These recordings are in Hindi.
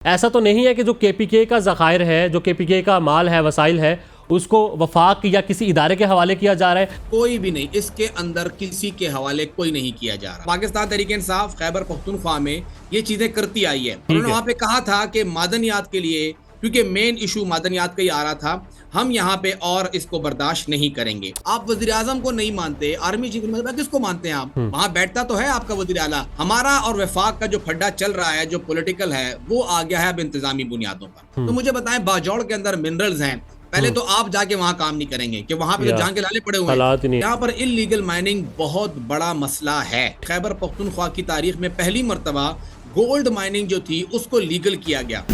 ऐसा तो नहीं है कि जो केपीके का ज़खायर है, जो केपीके का माल है, वसाइल है, उसको वफाक या किसी इदारे के हवाले किया जा रहा है? कोई भी नहीं, इसके अंदर किसी के हवाले कोई नहीं किया जा रहा। पाकिस्तान तहरीक इंसाफ खैबर पख्तूनख्वा में ये चीजें करती आई है। उन्होंने वहां पे कहा था कि मादनियात के लिए, क्योंकि मेन इशू मादनियात का ही आ रहा था, हम यहाँ पे और इसको बर्दाश्त नहीं करेंगे। आप वजीर आजम को नहीं मानते, आर्मी चीफ मिनिस्टर किसको मानते हैं आप? वहां बैठता तो है आपका वजीर आला। हमारा और वफाक का जो फड्डा चल रहा है, जो पॉलिटिकल है, वो आ गया है अब इंतजामी बुनियादों पर। तो मुझे बताएं, बाजौड़ के अंदर मिनरल्स हैं, पहले तो आप जाके वहां काम नहीं करेंगे कि वहां पे तो जान के लाले पड़े हुए हैं। यहाँ पर इलीगल माइनिंग बहुत बड़ा मसला है। खैबर पख्तूनख्वा की तारीख में पहली मर्तबा गोल्ड माइनिंग जो थी उसको लीगल किया गया।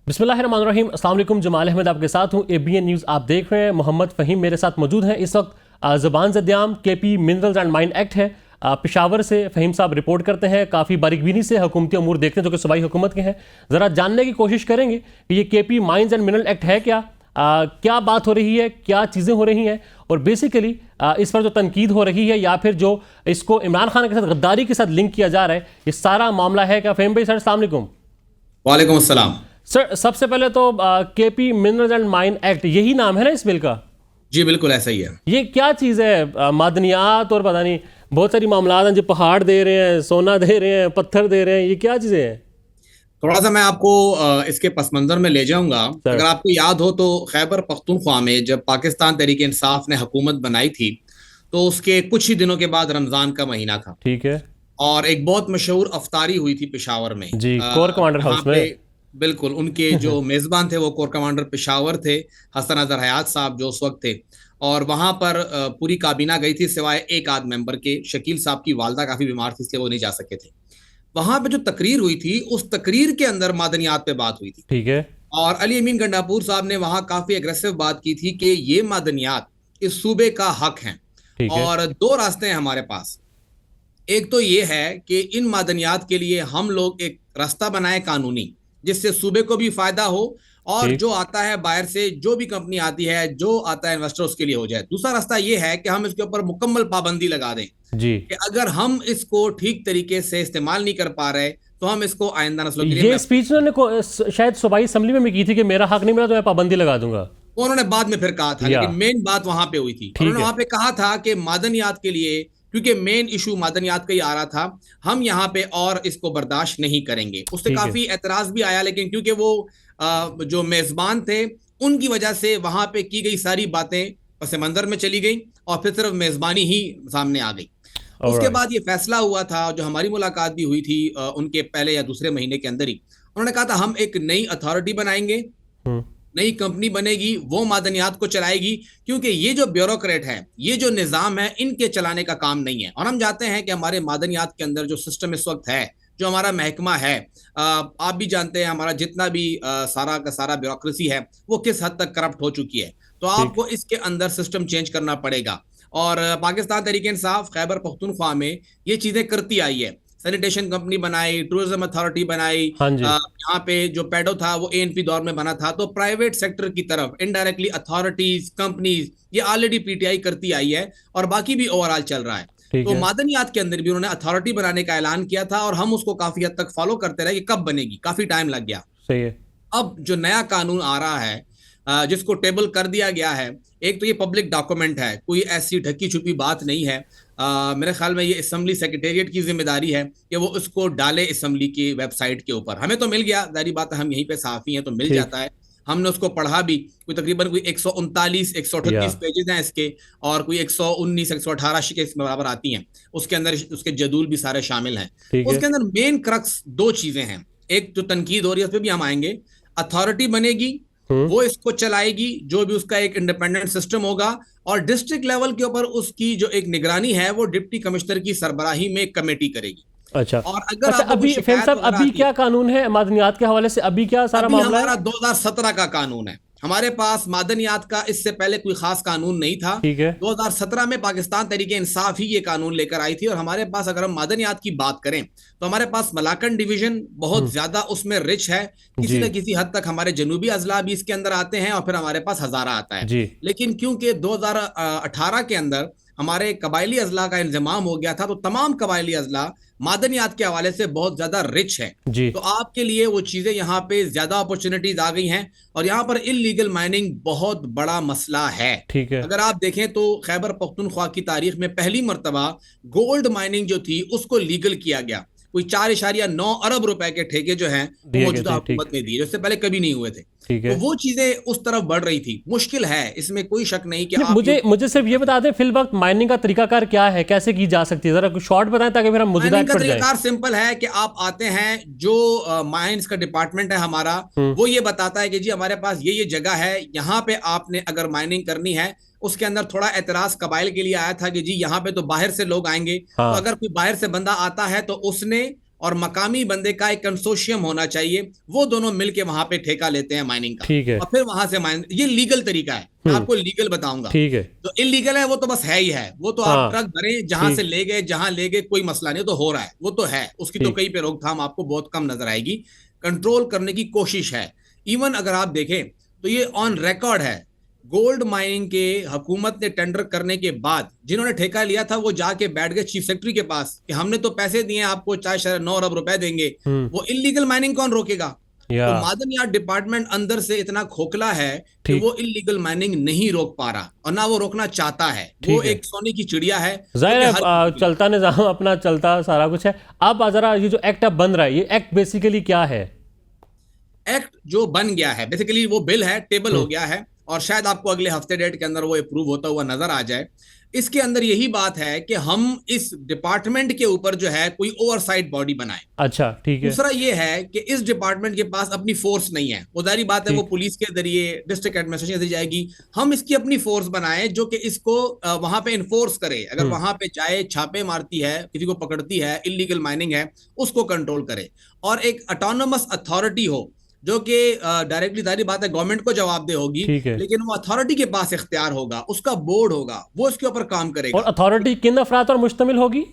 बिस्मिल्लाहिर्रहमानिर्रहीम, अस्सलाम वालेकुम। जमाल अहमद आपके साथ हूँ। ABN न्यूज़ आप देख रहे हैं। मोहम्मद फ़हीम मेरे साथ मौजूद हैं इस वक्त। ज़बान ज़द्याम KP minerals and mine act है, पेशावर से फ़हीम साहब रिपोर्ट करते हैं। काफ़ी बारीकबीनी से हुकूमती अमूर देखते हैं जो कि सूबाई हुकूमत के हैं। ज़रा जानने की कोशिश करेंगे कि ये KP mines and mineral act है क्या, क्या बात हो रही है, क्या चीज़ें हो रही हैं, और बेसिकली इस पर जो तनकीद हो रही है या फिर जो इसको इमरान खान के साथ गद्दारी के साथ लिंक किया जा रहा है, ये सारा मामला है क्या? फ़हीम भाई सर, अस्सलाम वालेकुम। वालेकुम अस्सलाम। सर, सबसे पहले तो KP minerals and mine act, यही नाम है ना इस बिल का? जी बिल्कुल ऐसा ही है। ये क्या चीज़ है? मादनियात और पता नहीं बहुत सारी मामलात हैं, जो पहाड़ दे रहे हैं, सोना दे रहे हैं, पत्थर दे रहे हैं, ये क्या चीज़ें हैं? थोड़ा सा मैं आपको इसके पस मंजर में ले जाऊंगा। अगर आपको याद हो तो खैबर पख्तूनख्वा में जब पाकिस्तान तहरीक इंसाफ ने हुकूमत बनाई थी, तो उसके कुछ ही दिनों के बाद रमजान का महीना था। ठीक है। और एक बहुत मशहूर अफ्तारी हुई थी पेशावर में, जी, कोर कमांडर हाउस में। बिल्कुल, उनके जो मेजबान थे वो कोर कमांडर पेशावर थे, हसन अजहर हयात साहब जो उस वक्त थे। और वहां पर पूरी काबीना गई थी सिवाय एक आध मेंबर के। शकील साहब की वालदा काफी बीमार थी, इसलिए वो नहीं जा सके थे। वहां पे जो तकरीर हुई थी, उस तकरीर के अंदर मादनियात पे बात हुई थी। ठीक है। और अली अमीन गंडापुर साहब ने वहां काफी एग्रेसिव बात की थी कि ये मादनियात इस सूबे का हक हैं। ठीक है। और दो रास्ते हैं हमारे पास। एक तो ये है कि इन मादनियात के लिए हम लोग एक रास्ता बनाए कानूनी, जिससे सूबे को भी फायदा हो, और जो आता है बाहर से, जो भी कंपनी आती है, जो आता है इन्वेस्टर, उसके लिए हो जाए। दूसरा रास्ता ये है कि हम इसके ऊपर मुकम्मल पाबंदी लगा दें जी, कि अगर हम इसको ठीक तरीके से इस्तेमाल नहीं कर पा रहे तो हम इसको आइंदा नस्लों के लिए। ये स्पीच उन्होंने शायद सूबाई असम्बली में की थी कि मेरा हक नहीं मिला तो मैं पाबंदी लगा दूंगा। उन्होंने बाद में फिर कहा था, लेकिन मेन बात वहां पे हुई थी। उन्होंने वहां पे कहा था कि मादनियात के लिए, क्योंकि मेन इशू मादनियात का ही आ रहा था, हम यहाँ पे और इसको बर्दाश्त नहीं करेंगे। उससे काफी एतराज भी आया, लेकिन क्योंकि वो जो मेजबान थे, उनकी वजह से वहां पे की गई सारी बातें पस मंजर में चली गई और फिर सिर्फ मेजबानी ही सामने आ गई। उसके बाद ये फैसला हुआ था, जो हमारी मुलाकात भी हुई थी उनके पहले या दूसरे महीने के अंदर ही। उन्होंने कहा था हम एक नई अथॉरिटी बनाएंगे, नई कंपनी बनेगी, वो मादनियात को चलाएगी, क्योंकि ये जो ब्यूरोक्रेट है, ये जो निज़ाम है, इनके चलाने का काम नहीं है। और हम चाहते हैं कि हमारे मादनियात के अंदर जो सिस्टम इस वक्त है, जो हमारा महकमा है, आप भी जानते हैं हमारा जितना भी सारा का सारा ब्यूरोक्रेसी है, वो किस हद तक करप्ट हो चुकी है। तो आपको इसके अंदर सिस्टम चेंज करना पड़ेगा। और पाकिस्तान तहरीक इंसाफ खैबर पख्तूनख्वा में ये चीज़ें करती आई है। सैनिटेशन कंपनी बनाई, टूरिज्म अथॉरिटी बनाई। यहाँ पे जो पेडो था वो ANP दौर में बना था। तो प्राइवेट सेक्टर की तरफ इनडायरेक्टली अथॉरिटीज, कंपनीज, ये ऑलरेडी PTI करती आई है और बाकी भी ओवरऑल चल रहा है। तो मादनियात के अंदर भी उन्होंने अथॉरिटी बनाने का ऐलान किया था और हम उसको काफी हद तक फॉलो करते रहे कि कब बनेगी, काफी टाइम लग गया। सही है। अब जो नया कानून आ रहा है, जिसको टेबल कर दिया गया है, एक तो ये पब्लिक डॉक्यूमेंट है, कोई ऐसी ढकी छुपी बात नहीं है। मेरे ख्याल में ये असेंबली सेक्रेटेरिएट की जिम्मेदारी है कि वो उसको डाले असेंबली की वेबसाइट के ऊपर। हमें तो मिल गया, जारी बात है, हम यहीं पे सहाफ़ी हैं तो मिल जाता है। हमने उसको पढ़ा भी, कोई तकरीबन कोई 139 138 पेजेस हैं इसके, और कोई 119 118 शिकें इसमें बराबर आती हैं। उसके अंदर उसके जदूल भी सारे शामिल हैं। उसके अंदर मेन क्रक्स दो चीजें हैं। एक जो तनकीद हो रही है उस पर भी हम आएंगे। अथॉरिटी बनेगी, वो इसको चलाएगी, जो भी उसका एक इंडिपेंडेंट सिस्टम होगा, और डिस्ट्रिक्ट लेवल के ऊपर उसकी जो एक निगरानी है वो डिप्टी कमिश्नर की सरबराही में एक कमेटी करेगी। अच्छा। और अगर अभी फैम साहब, अभी क्या कानून है मादनियात के हवाले से? अभी क्या सारा मामला है? हमारा 2017 का कानून है। हमारे पास मादनियात का इससे पहले कोई खास कानून नहीं था। ठीक है। 2017 में पाकिस्तान तहरीक इंसाफ ही ये कानून लेकर आई थी। और हमारे पास, अगर हम मादनियात की बात करें, तो हमारे पास मलाकन डिवीजन बहुत ज्यादा उसमें रिच है। किसी न किसी हद तक हमारे जनूबी अजला भी इसके अंदर आते हैं, और फिर हमारे पास हजारा आता है। लेकिन क्योंकि 2018 के अंदर हमारे कबायली अजला का इंतजाम हो गया था, तो तमाम कबायली अजला मादनियात के हवाले से बहुत ज्यादा रिच है। तो आपके लिए वो चीजें यहाँ पे ज्यादा अपॉर्चुनिटीज आ गई हैं, और यहाँ पर इलीगल माइनिंग बहुत बड़ा मसला है। ठीक है। अगर आप देखें तो खैबर पख्तूनख्वा की तारीख में पहली मर्तबा गोल्ड माइनिंग जो थी उसको लीगल किया गया। कोई 4.9 अरब रुपए के ठेके जो हैं वो मौजूदा हुकूमत ने दिए, जिससे पहले कभी नहीं हुए थे। तो वो चीजें उस तरफ बढ़ रही थी। मुश्किल है, इसमें कोई शक नहीं कि मुझे सिर्फ ये बता दें फिल वक्त माइनिंग का तरीकाकार क्या है, कैसे की जा सकती है, जरा कुछ शॉर्ट बताएं ताकि फिर हम मौजूदा माइनिंग का तरीकाकार सिंपल है कि आप आते हैं, जो माइंस का डिपार्टमेंट है हमारा, वो ये बताता है कि जी हमारे पास ये जगह है, यहाँ पे आपने अगर माइनिंग करनी है। उसके अंदर थोड़ा एतराज कबाइल के लिए आया था कि जी यहाँ पे तो बाहर से लोग आएंगे। तो अगर कोई बाहर से बंदा आता है तो उसने और मकामी बंदे का एक कंसोशियम होना चाहिए, वो दोनों मिलके वहां पे ठेका लेते हैं माइनिंग का। ठीक है। और फिर वहां से माइन, ये लीगल तरीका है, मैं आपको लीगल बताऊंगा। ठीक है। तो इलीगल है वो तो बस है ही है, वो तो आप ट्रक भरे जहां से ले गए, जहां ले गए कोई मसला नहीं, तो हो रहा है, वो तो है, उसकी तो कहीं पे रोकथाम आपको बहुत कम नजर आएगी। कंट्रोल करने की कोशिश है। इवन अगर आप देखें तो ये ऑन रिकॉर्ड है, गोल्ड माइनिंग के हुकूमत ने टेंडर करने के बाद जिन्होंने ठेका लिया था वो जाके बैठ गए चीफ सेक्रेटरी के पास कि हमने तो पैसे दिए आपको, 4.9 अरब रुपए देंगे, वो इलीगल माइनिंग कौन रोकेगा? तो मादनियात डिपार्टमेंट अंदर से इतना खोखला है कि वो इलीगल माइनिंग नहीं रोक पा रहा, और ना वो रोकना चाहता है। वो एक सोने की चिड़िया है, जाहिर है चलता निजाम अपना चलता सारा कुछ है। अब जरा ये जो एक्ट अब बन रहा है, ये एक्ट बेसिकली क्या है? एक्ट जो बन गया है बेसिकली वो बिल है, टेबल हो गया है, और शायद आपको अगले हफ्ते डेट के अंदर वो अप्रूव होता हुआ नजर आ जाए। इसके अंदर यही बात है कि हम इस डिपार्टमेंट के ऊपर जो है कोई ओवरसाइट बॉडी बनाए। अच्छा, ठीक है। दूसरा ये है कि इस डिपार्टमेंट के पास अपनी फोर्स नहीं है, वो जारी बात है, वो पुलिस के जरिए, डिस्ट्रिक्ट एडमिनिस्ट्रेशन के जरिए जाएगी। हम इसकी अपनी फोर्स बनाए जो कि इसको वहां पे इन्फोर्स करे। अगर वहां पे जाए, छापे मारती है, किसी को पकड़ती है, इलीगल माइनिंग है, उसको कंट्रोल करे। और एक ऑटोनोमस अथॉरिटी हो जो कि डायरेक्टली, सारी बात है, गवर्नमेंट को जवाबदेह होगी, लेकिन वो अथॉरिटी के पास इख्तियार होगा, उसका बोर्ड होगा, वो इसके ऊपर काम करेगा। और अथॉरिटी किन अफराद पर मुश्तमिल होगी?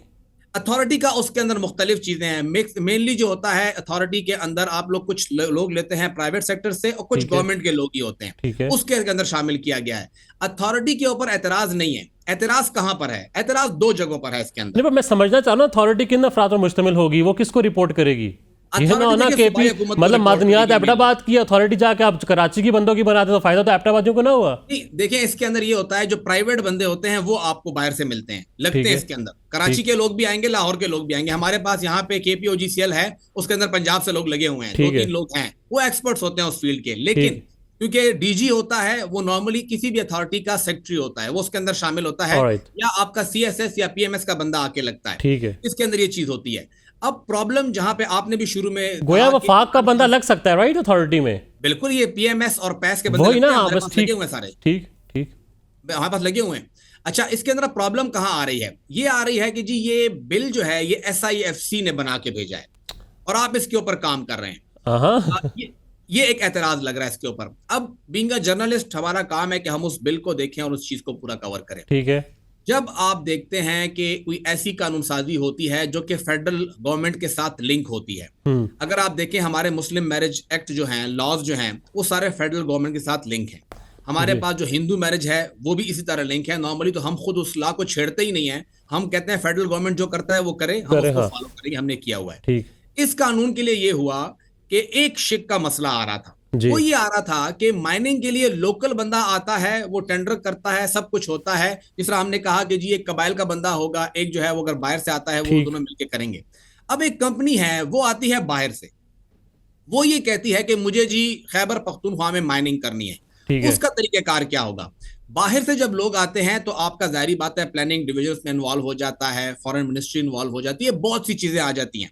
अथॉरिटी का उसके अंदर मुख्तलिफ चीजें हैं। मेनली जो होता है अथॉरिटी के अंदर, आप लोग कुछ लोग लेते हैं प्राइवेट सेक्टर से और कुछ गवर्नमेंट के लोग ही होते हैं, उसके अंदर शामिल किया गया है। अथॉरिटी के ऊपर एतराज नहीं है। एतराज कहां पर है? एतराज दो जगहों पर है इसके अंदर। मैं समझना चाह रहा हूं अथॉरिटी किन अफराद पर मुश्तमिल होगी, वो किसको रिपोर्ट करेगी? मतलब मादनियात एबटाबाद की अथॉरिटी जाके आप कराची की बंदों की बनाते तो फायदा तो एबटाबादियों को ना हुआ? नहीं, देखें इसके अंदर ये होता है, जो प्राइवेट बंदे होते हैं वो आपको बाहर से मिलते हैं, लगते हैं इसके अंदर। कराची के लोग भी आएंगे, लाहौर के लोग भी आएंगे। हमारे पास यहाँ पे KPOGCL है, उसके अंदर पंजाब से लोग लगे हुए हैं, 2-3 लोग हैं, वो एक्सपर्ट्स होते हैं उस फील्ड के। लेकिन क्योंकि DG होता है, वो नॉर्मली किसी भी अथॉरिटी का सेक्रेटरी होता है, वो उसके अंदर शामिल होता है, या आपका CSS या PMS का बंदा आके लगता है। इसके अंदर ये चीज होती है। अब प्रॉब्लम जहां पे आपने भी शुरू में गोया वफाक का बंदा लग सकता है, राइट, अथॉरिटी में? बिल्कुल, ये PMS और PAS के बंदे लगे हुए हैं सारे। ठीक, हमारे पास लगे हुए हैं। अच्छा, इसके अंदर प्रॉब्लम कहां आ रही है? ये आ रही है कि जी ये बिल जो है ये SIFC ने बना के भेजा है, और आप इसके ऊपर काम कर रहे हैं। ये एक एतराज लग रहा है इसके ऊपर। अब बीइंग अ जर्नलिस्ट, हमारा काम है कि हम उस बिल को देखें और उस चीज को पूरा कवर करें। ठीक है। जब आप देखते हैं कि कोई ऐसी कानून साजी होती है जो कि फेडरल गवर्नमेंट के साथ लिंक होती है, अगर आप देखें हमारे मुस्लिम मैरिज एक्ट जो हैं, लॉज जो हैं, वो सारे फेडरल गवर्नमेंट के साथ लिंक हैं। हमारे पास जो हिंदू मैरिज है वो भी इसी तरह लिंक है। नॉर्मली तो हम खुद उस लॉ को छेड़ते ही नहीं है, हम कहते हैं फेडरल गवर्नमेंट जो करता है वो करे, हम उसको फॉलो करेंगे, हमने किया हुआ है। इस कानून के लिए ये हुआ कि एक शिक का मसला आ रहा था। वो ये आ रहा था कि माइनिंग के लिए लोकल बंदा आता है, वो टेंडर करता है, सब कुछ होता है। जिस तरह हमने कहा कि जी एक कबाइल का बंदा होगा, एक जो है वो अगर बाहर से आता है, वो दोनों मिलकर करेंगे। अब एक कंपनी है, वो आती है बाहर से, वो ये कहती है कि मुझे जी खैबर पख्तूनख्वा में माइनिंग करनी है। उसका तरीकेकार क्या होगा? बाहर से जब लोग आते हैं तो आपका जाहिर बात है प्लानिंग डिवीजन में इन्वॉल्व हो जाता है, फॉरेन मिनिस्ट्री इन्वॉल्व हो जाती है, बहुत सी चीजें आ जाती हैं।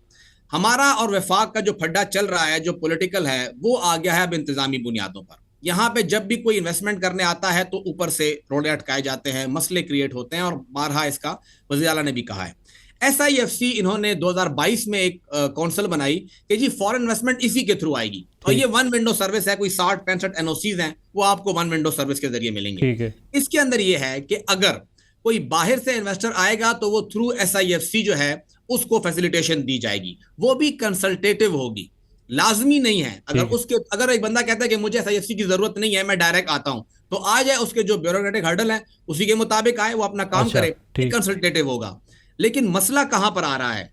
हमारा और वफाक का जो फड्डा चल रहा है, जो पॉलिटिकल है, वो आ गया है अब इंतजामी बुनियादों पर। यहाँ पे जब भी कोई इन्वेस्टमेंट करने आता है तो ऊपर से रोड़े अटकाए जाते हैं, मसले क्रिएट होते हैं, और बारहा इसका वज़ीर आला ने भी कहा है। SIFC इन्होंने 2022 में एक काउंसिल बनाई कि जी फॉरेन इन्वेस्टमेंट इसी के थ्रू आएगी, और ये वन विंडो सर्विस है, कोई 60-65 NOCs हैं, वो आपको वन विंडो सर्विस के जरिए मिलेंगे। इसके अंदर ये है कि अगर कोई बाहर से इन्वेस्टर आएगा तो वो थ्रू SIFC जो है उसको फैसिलिटेशन दी जाएगी, वो भी कंसल्टेटिव होगी, लाजमी नहीं है। अगर एक बंदा कहता है कि मुझे SIFC की जरूरत नहीं है, मैं डायरेक्ट आता हूं, तो आ जाए, उसके जो ब्यूरोक्रेटिक हर्डल है उसी के मुताबिक आए, वो अपना काम करे, कंसल्टेटिव होगा। लेकिन मसला कहां पर आ रहा है,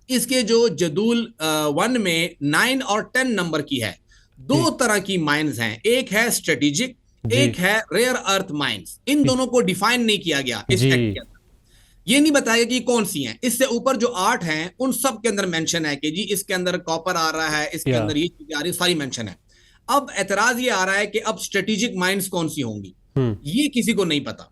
इसके जो जदूल 1 में 9 और 10 नंबर की है, दो तरह की माइंस हैं, एक है स्ट्रेटेजिक, एक है रेयर अर्थ माइंस। इन दोनों को डिफाइन नहीं किया गया इस एक्ट के अंदर, ये नहीं बताया कि कौन सी हैं। इससे ऊपर जो 8 हैं उन सब के अंदर मेंशन है कि जी इसके अंदर कॉपर आ रहा है, इसके अंदर ये चीजें आ रही है, सारी मेंशन है। अब एतराज ये आ रहा है कि अब स्ट्रेटेजिक माइंस कौन सी होंगी, ये किसी को नहीं पता।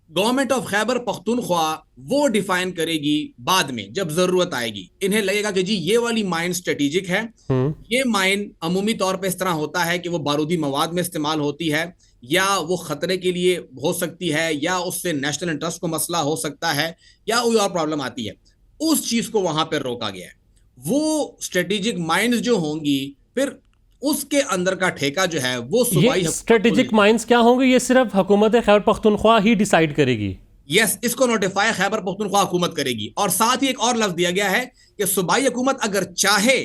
गवर्नमेंट ऑफ खैबर पख्तूनख्वा वो डिफाइन करेगी बाद में जब जरूरत आएगी। इन्हें लगेगा कि जी ये वाली माइन स्ट्रेटेजिक है, ये माइन अमूमी तौर पे इस तरह होता है कि वो बारूदी मवाद में इस्तेमाल होती है, या वो खतरे के लिए हो सकती है, या उससे नेशनल इंटरेस्ट को मसला हो सकता है, या कोई और प्रॉब्लम आती है, उस चीज को वहां पर रोका गया है। वो स्ट्रेटेजिक माइंस जो होंगी, फिर उसके अंदर का ठेका जो है वो सूबाई स्ट्रेटेजिक माइंस क्या होंगे, ये सिर्फ हुकूमत खैबर पख्तूनख्वा ही डिसाइड करेगी। यस, इसको नोटिफाई खैबर पख्तूनख्वा हुकूमत करेगी। और साथ ही एक और लफ्ज दिया गया है कि सूबाई हुकूमत अगर चाहे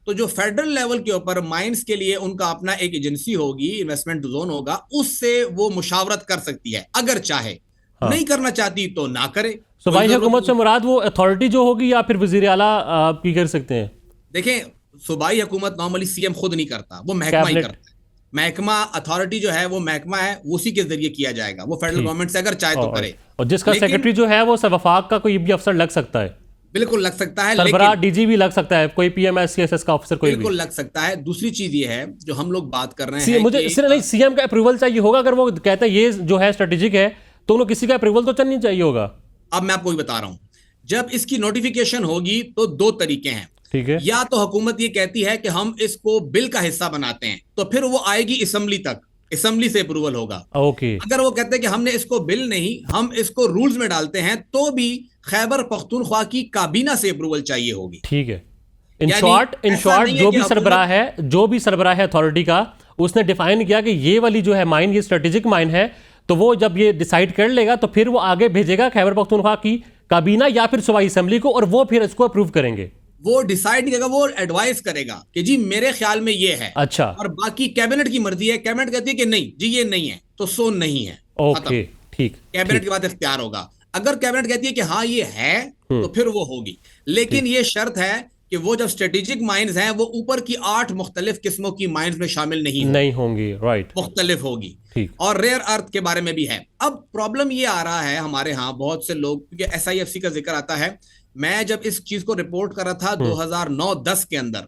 तो जो फेडरल लेवल के ऊपर माइंस के लिए उनका अपना एक एजेंसी होगी, इन्वेस्टमेंट जोन होगा, उससे वो मुशावरत कर सकती है अगर चाहे। नहीं करना चाहती तो ना करे। सूबाई हुकूमत से मुराद वो अथॉरिटी जो होगी या फिर वजीर आला की कर सकते हैं? देखें, सूबाई हुकूमत नॉर्मली सीएम खुद नहीं करता, वो महकमा ही करता है। महकमा अथॉरिटी जो है वो महकमा है, उसी के जरिए किया जाएगा। वो फेडरल गवर्नमेंट से अगर चाहे तो करे। और जिसका सेक्रेटरी जो है वो वफाक का कोई भी अफसर लग सकता है? बिल्कुल लग सकता है, सरबराह डीजी भी लग सकता है, कोई पीएमएससीएसएस का ऑफिसर कोई बिल्कुल लग सकता है। दूसरी चीज ये है जो हम लोग बात कर रहे हैं, मुझे इसलिए नहीं, सीएम का अप्रूवल चाहिए होगा। अगर वो कहता है ये जो है स्ट्रेटेजिक है तो उनको किसी का अप्रूवल तो चलनी चाहिए होगा। अब मैं आपको बता रहा हूं, जब इसकी नोटिफिकेशन होगी तो दो तरीके हैं। ठीक है, या तो हुकूमत ये कहती है कि हम इसको बिल का हिस्सा बनाते हैं, तो फिर वो आएगी असेंबली तक, असेंबली से अप्रूवल होगा। ओके। अगर वो कहते हैं कि हमने इसको बिल नहीं, हम इसको रूल्स में डालते हैं, तो भी खैबर पख्तूनख्वा की काबीना से अप्रूवल चाहिए होगी। ठीक है। इन शॉर्ट जो भी सरबराह है अथॉरिटी का, उसने डिफाइन किया कि ये वाली जो है माइन, ये स्ट्रेटेजिक माइन है, तो वो जब ये डिसाइड कर लेगा तो फिर वो आगे भेजेगा खैबर पख्तूनख्वा की काबीना या फिर सूबाई असेंबली को, और वो फिर इसको अप्रूव करेंगे। वो डिसाइड नहीं करेगा, वो एडवाइस करेगा कि जी मेरे ख्याल में ये है। अच्छा। और बाकी कैबिनेट की मर्जी है, कैबिनेट कहती है कि नहीं जी ये नहीं है, तो सो नहीं है। ओके, ठीक। कैबिनेट के बाद इख्तियार होगा। अगर कैबिनेट कहती है कि हाँ ये है, तो फिर वो होगी। लेकिन ये शर्त है कि वो जब स्ट्रेटेजिक माइंस हैं, वो ऊपर की 8 मुख्तलिफ किस्मों की माइंस में शामिल नहीं होंगी। राइट, मुख्तलिफ होगी। और रेयर अर्थ के बारे में भी है। अब प्रॉब्लम ये आ रहा है हमारे यहाँ, बहुत से लोग, क्योंकि SIFC का जिक्र आता है। मैं जब इस चीज को रिपोर्ट कर रहा था 2009-10 के अंदर,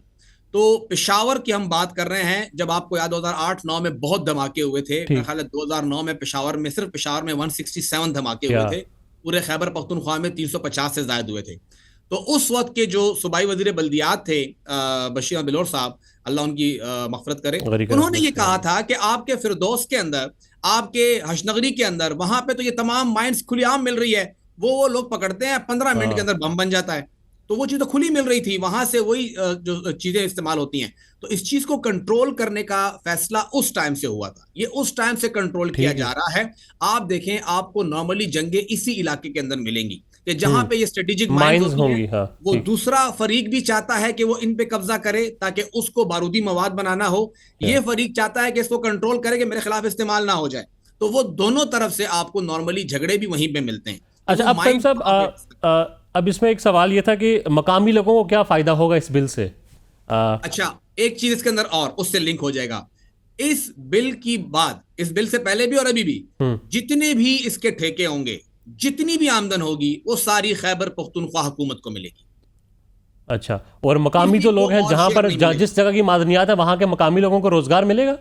तो पेशावर की हम बात कर रहे हैं, जब आपको याद 2008-9 में बहुत धमाके हुए थे। मेरा ख्याल है 2009 में पेशावर में, सिर्फ पेशावर में 167 धमाके हुए थे। पूरे खैबर पख्तूनख्वा में 350 से ज्यादा हुए थे। तो उस वक्त के जो सूबाई वजीर बल्दियात थे, बशीर बिलोर साहब, अल्लाह उनकी मग़फ़िरत करे, उन्होंने ये कहा था कि आपके फिरदौस के अंदर, आपके हशनगरी के अंदर, वहां पे तो ये तमाम माइंस खुलेआम मिल रही है। वो लोग पकड़ते हैं, 15 मिनट के अंदर बम बन जाता है। तो वो चीज तो खुली मिल रही थी, वहां से वही जो चीजें इस्तेमाल होती हैं। तो इस चीज को कंट्रोल करने का फैसला उस टाइम से हुआ था। ये उस टाइम से कंट्रोल किया जा रहा है। आप देखें, आपको नॉर्मली जंगें इसी इलाके के अंदर मिलेंगी कि जहां पे ये स्ट्रेटेजिक माइंस होंगी। वो दूसरा फरीक भी चाहता है कि वो इन पे कब्जा करे ताकि उसको बारूदी मवाद बनाना हो। ये फरीक चाहता है कि इसको कंट्रोल करे कि मेरे खिलाफ इस्तेमाल ना हो जाए। तो वो दोनों तरफ से आपको नॉर्मली झगड़े भी वहीं पे मिलते हैं। अच्छा, अब फहीम साहब, अब इसमें एक सवाल ये था कि मकामी लोगों को क्या फायदा होगा इस बिल से? अच्छा, एक चीज इसके अंदर और उससे लिंक हो जाएगा। इस बिल की बाद, इस बिल से पहले भी और अभी भी, जितने भी इसके ठेके होंगे, जितनी भी आमदन होगी, वो सारी खैबर पख्तूनख्वा हुकूमत को मिलेगी। अच्छा, और मकामी जो लोग हैं, जहां पर जिस जगह की मादनियात है, वहां के मकामी लोगों को रोजगार मिलेगा?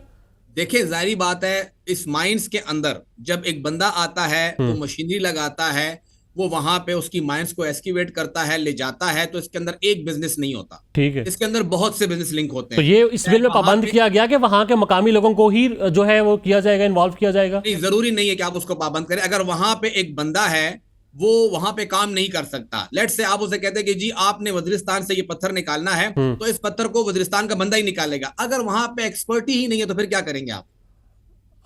देखिए, जाहिर बात है, इस माइंस के अंदर जब एक बंदा आता है, वो मशीनरी लगाता है, वो वहां पे उसकी माइंस को एक्सकेवेट करता है, ले जाता है, तो इसके अंदर एक बिजनेस नहीं होता। ठीक है, इसके अंदर बहुत से बिजनेस लिंक होते हैं। तो ये इस बिल में पाबंद किया गया कि वहां के मकामी लोगों को ही जो है वो किया जाएगा, इन्वॉल्व किया जाएगा? नहीं, जरूरी नहीं है कि आप उसको पाबंद करें। अगर वहां पे एक बंदा है, वो वहां पे काम नहीं कर सकता, लेट से आप उसे कहते हैं कि जी आपने वजीरिस्तान से ये पत्थर निकालना है, तो इस पत्थर को वजीरिस्तान का बंदा ही निकालेगा। अगर वहां पे एक्सपर्टी ही नहीं है, तो फिर क्या करेंगे आप?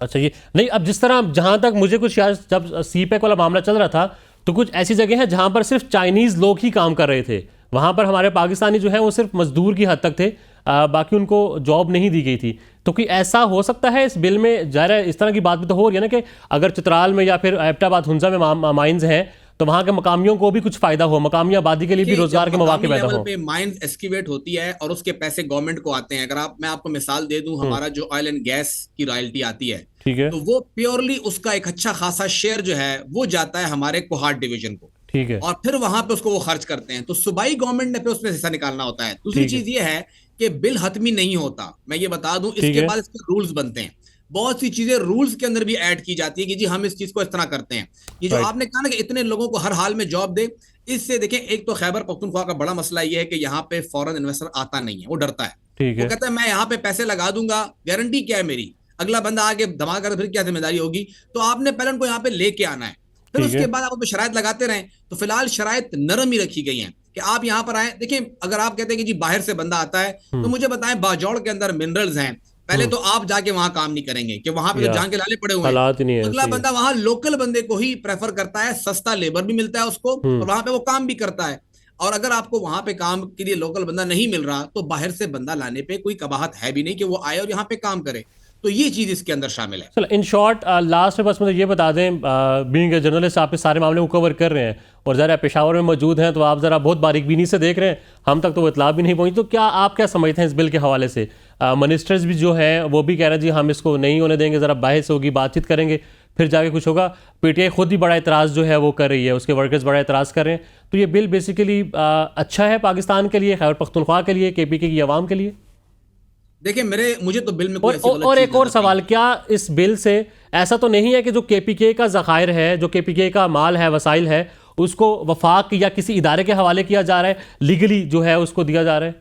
अच्छा, ये नहीं, अब जिस तरह, जहां तक मुझे कुछ याद, जब CPEC वाला मामला चल रहा था, तो कुछ ऐसी जगह हैं जहां पर सिर्फ चाइनीज लोग ही काम कर रहे थे। वहां पर हमारे पाकिस्तानी जो है वो सिर्फ मजदूर की हद तक थे, बाकी उनको जॉब नहीं दी गई थी। तो कि ऐसा हो सकता है इस बिल में, ज़ाहिर है इस तरह की बात भी तो हो रही है ना कि अगर चित्राल में या फिर एबटाबाद हुंजा में माइंस हैं तो वहाँ के मकामियों को भी कुछ फायदा हो, मकामी आबादी के लिए भी रोजगार के मौके पैदा हो। पे माइंस एक्सकेवेट होती है और उसके पैसे गवर्नमेंट को आते हैं। अगर मैं आपको मिसाल दे दूं, हमारा जो ऑयल एंड गैस की रॉयल्टी आती है, ठीक है, तो वो प्योरली उसका एक अच्छा खासा शेयर जो है वो जाता है हमारे कोहाट डिवीजन को, ठीक है, और फिर वहां पे उसको वो खर्च करते हैं। तो सूबाई गवर्नमेंट ने पे उसमें हिस्सा निकालना होता है। दूसरी चीज ये है कि बिल हतमी नहीं होता, मैं ये बता दूं, इसके बाद इसके रूल्स बनते हैं। बहुत सी चीजें रूल्स के अंदर भी ऐड की जाती है कि जी हम इस चीज को इस तरह करते हैं। ये जो आपने कहा ना कि इतने लोगों को हर हाल में जॉब दे, इससे देखें, एक तो खैबर पख्तूनख्वा का बड़ा मसला ये है कि यहाँ पे फॉरेन इन्वेस्टर आता नहीं है, वो डरता है। वो कहता है मैं यहाँ पे पैसे लगा दूंगा, गारंटी क्या है मेरी, अगला बंदा आगे धमाका कर फिर क्या जिम्मेदारी होगी। तो आपने पहले उनको यहाँ पे लेके आना है, फिर उसके बाद आप शराइत लगाते रहें। तो फिलहाल शराइत नरम ही रखी गई हैं कि आप यहाँ पर आए। देखिए, अगर आप कहते हैं कि जी बाहर से बंदा आता है तो मुझे बताएं, बाजौड़ के अंदर मिनरल्स हैं, पहले तो आप जाके वहां काम नहीं करेंगे कि वहां पे तो जान के लाले पड़े हुए हैं। अगला बंदा वहां लोकल बंदे को ही प्रेफर करता है, सस्ता लेबर भी मिलता है उसको, और वहां पे वो काम भी करता है। और अगर आपको वहां पे काम के लिए लोकल बंदा नहीं मिल रहा तो बाहर से बंदा लाने पे कोई कबाहत है भी नहीं कि वो आए और यहाँ पे काम करे। तो ये चीज इसके अंदर शामिल है। चलो, इन शॉर्ट लास्ट में बस मुझे ये बता दें, बीइंग ए जर्नलिस्ट आप इस सारे मामले को कवर कर रहे हैं और ज़रा पेशावर में मौजूद हैं, तो आप ज़रा बहुत बारीकबीनी से देख रहे हैं, हम तक तो वो इतला भी नहीं पहुंची। तो क्या आप क्या समझते हैं इस बिल के हवाले से? मिनिस्टर्स भी जो हैं वो भी कह रहे हैं जी हम इसको नहीं होने देंगे, ज़रा बहस होगी, बातचीत करेंगे, फिर जाके कुछ होगा। पीटीआई खुद भी बड़ा एतराज़ जो है वो कर रही है, उसके वर्कर्स बड़ा एतराज़ कर रहे हैं। तो ये बिल बेसिकली अच्छा है पाकिस्तान के लिए, खैबर पख्तूनख्वा के लिए, केपीके की आवाम के लिए? देखिए, मुझे तो बिल में कोई और एक और सवाल, क्या इस बिल से ऐसा तो नहीं है कि जो केपीके का ज़खायर है, जो केपीके का माल है, वसाइल है, उसको वफाक या किसी इदारे के हवाले किया जा रहा है, लीगली जो है उसको दिया जा रहा है?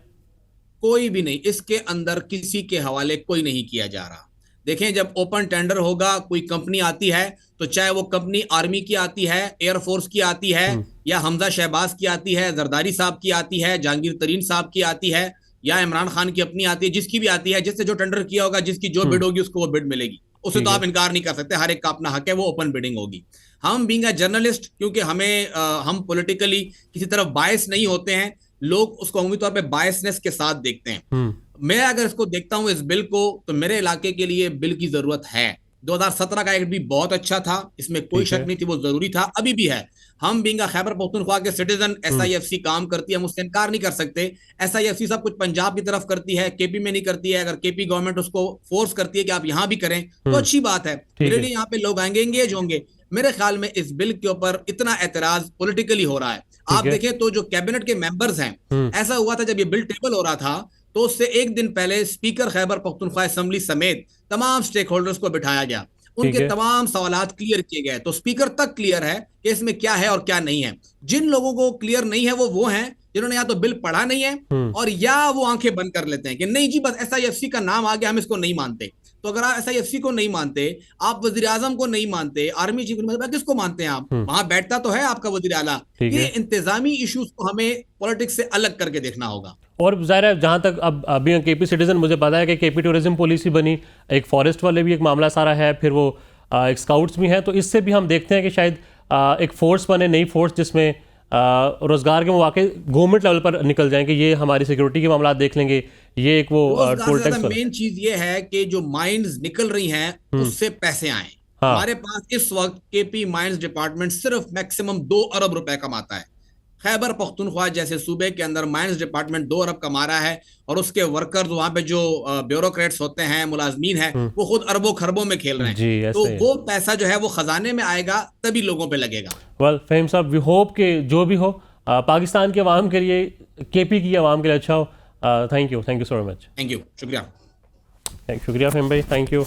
कोई भी नहीं, इसके अंदर किसी के हवाले कोई नहीं किया जा रहा। देखें, जब ओपन टेंडर होगा, कोई कंपनी आती है, तो चाहे वो कंपनी आर्मी की आती है, एयरफोर्स की आती है, या हमजा शहबाज की आती है, जरदारी साहब की आती है, जहांगीर तरीन साहब की आती है, या इमरान खान की अपनी आती है, जिसकी भी आती है, जिससे जो टेंडर किया होगा, जिसकी जो बिड होगी उसको वो बिड मिलेगी। उसे तो आप इनकार नहीं कर सकते, हर एक का अपना हक है, वो ओपन बिडिंग होगी। हम बीइंग अ जर्नलिस्ट, क्योंकि हम पॉलिटिकली किसी तरफ बायस नहीं होते हैं, लोग उसको अमूमी तौर पे बायसनेस के साथ देखते हैं। मैं अगर इसको देखता हूं इस बिल को, तो मेरे इलाके के लिए बिल की जरूरत है। 2017 का एक्ट भी बहुत अच्छा था, इसमें कोई शक नहीं थी, वो जरूरी था, अभी भी है। हम बीइंग खैबर पख्तूनख्वा के सिटीजन, SIFC काम करती है, हम उससे इनकार नहीं कर सकते। SIFC सब कुछ पंजाब की तरफ करती है, केपी में नहीं करती है। अगर केपी गवर्नमेंट उसको फोर्स करती है कि आप यहां भी करें तो अच्छी बात है, मेरे लिए यहाँ पे लोग आएंगे, एंगेज होंगे। मेरे ख्याल में इस बिल के ऊपर इतना एतराज पॉलिटिकली हो रहा है। आप देखें तो जो कैबिनेट के मेंबर्स हैं, ऐसा हुआ था जब ये बिल टेबल हो रहा था तो उससे एक दिन पहले स्पीकर खैबर पख्तूनख्वा असेंबली समेत तमाम स्टेक होल्डर्स को बिठाया गया, उनके तमाम सवालात क्लियर किए गए। तो स्पीकर तक क्लियर है कि इसमें क्या है और क्या नहीं है। जिन लोगों को क्लियर नहीं है वो हैं जिन्होंने या तो बिल पढ़ा नहीं है और या वो आंखें बंद कर लेते हैं कि नहीं जी बस SIFC का नाम आ गया, हम इसको नहीं मानते। तो अगर आप SIFC को नहीं मानते, आप वजीर आजम को नहीं मानते, आर्मी चीफ किसको मानते हैं आप? वहां बैठता तो है आपका वजीर आला। ये इंतजामी इश्यूज को हमें पॉलिटिक्स से अलग करके देखना होगा। और ज़ाहिर है जहाँ तक अब अभी केपी सिटीजन, मुझे पता है कि केपी टूरिज्म पॉलिसी बनी, एक फॉरेस्ट वाले भी एक मामला सारा है, फिर वो एक स्काउट्स भी हैं, तो इससे भी हम देखते हैं कि शायद एक फोर्स बने, नई फोर्स, जिसमें रोजगार के मौके गवर्नमेंट लेवल पर निकल जाएंगे। ये हमारी सिक्योरिटी के मामला देख लेंगे, ये एक वो टोल टैक्स। मेन चीज ये है कि जो माइंस निकल रही हैं उससे पैसे आए। हमारे पास इस वक्त केपी माइंस डिपार्टमेंट सिर्फ मैक्सिमम 2 अरब रुपए कमाता है। खैबर पख्तूनख्वा जैसे सूबे के अंदर माइंस डिपार्टमेंट 2 अरब कमा रहा है, और उसके वर्कर्स वहां पे जो ब्यूरोक्रेट्स होते हैं, मुलाजमीन हैं, वो खुद अरबों खरबों में खेल रहे हैं। तो वो पैसा जो है वो खजाने में आएगा, तभी लोगों पे लगेगा। वेल फहीम साहब, वी होप कि जो भी हो पाकिस्तान के अवाम के लिए, केपी की अवाम के लिए अच्छा हो। Thank you so much. Thank you, शुक्रिया। शुक्रिया फहीम भाई, थैंक यू।